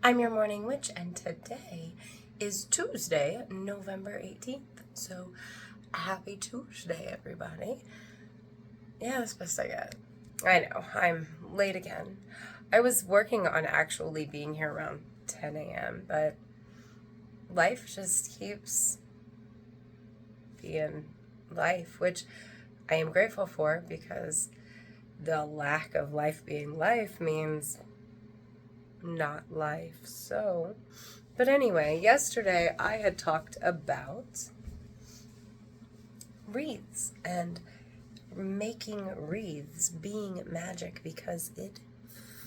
I'm your morning witch, and today is Tuesday, November 18th. So, happy Tuesday, everybody. Yeah, that's the best I got. I know, I'm late again. I was working on actually being here around 10 a.m., but life just keeps being life, which I am grateful for, because the lack of life being life means not life. So, but anyway, yesterday I had talked about wreaths and making wreaths being magic, because it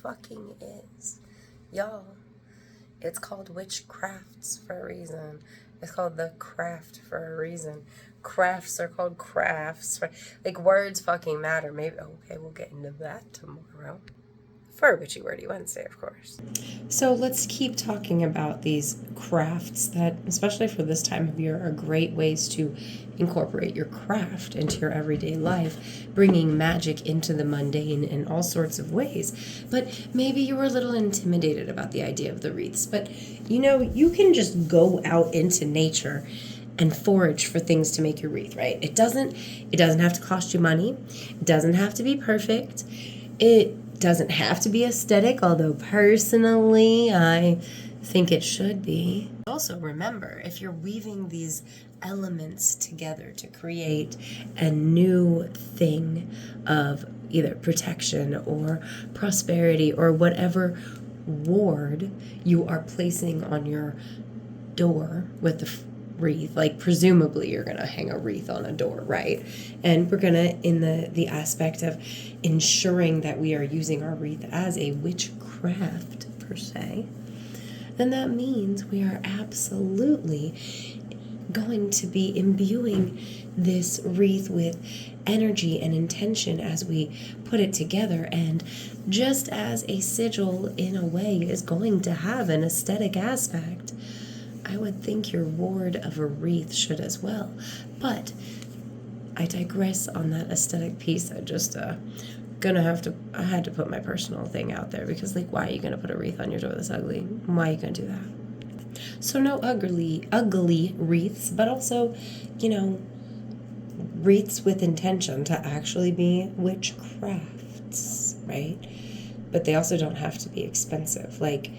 fucking is. Y'all, it's called Witchcrafts for a reason. It's called the craft for a reason. Crafts are called crafts. Like, words fucking matter. Maybe, okay, we'll get into that tomorrow. For Witchy Wordy Wednesday, of course. So let's keep talking about these crafts that, especially for this time of year, are great ways to incorporate your craft into your everyday life, bringing magic into the mundane in all sorts of ways. But maybe you were a little intimidated about the idea of the wreaths. But, you can just go out into nature and forage for things to make your wreath, right? It doesn't have to cost you money. It doesn't have to be perfect. It doesn't have to be aesthetic, although personally I think it should be. Also remember, if you're weaving these elements together to create a new thing of either protection or prosperity or whatever ward you are placing on your door with the wreath, like presumably you're gonna hang a wreath on a door, right? And we're gonna, in the aspect of ensuring that we are using our wreath as a witchcraft per se, then that means we are absolutely going to be imbuing this wreath with energy and intention as we put it together. And just as a sigil in a way is going to have an aesthetic aspect, I would think your ward of a wreath should as well. But I digress on that aesthetic piece. I just I had to put my personal thing out there, because, like, why are you gonna put a wreath on your door that's ugly? Why are you gonna do that? So no ugly wreaths, but also, wreaths with intention to actually be witchcrafts, right? But they also don't have to be expensive. Like,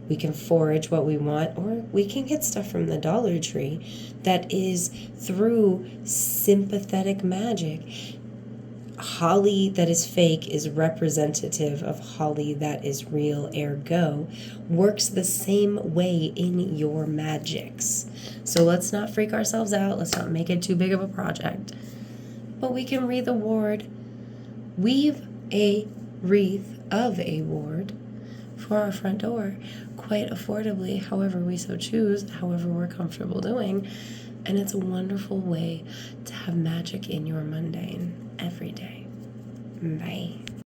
we can forage what we want, or we can get stuff from the Dollar Tree that is through sympathetic magic. Holly that is fake is representative of holly that is real, ergo works the same way in your magics. So let's not freak ourselves out. Let's not make it too big of a project. But we can weave a wreath of a ward for our front door quite affordably, however we so choose, however we're comfortable doing. And it's a wonderful way to have magic in your mundane every day. Bye.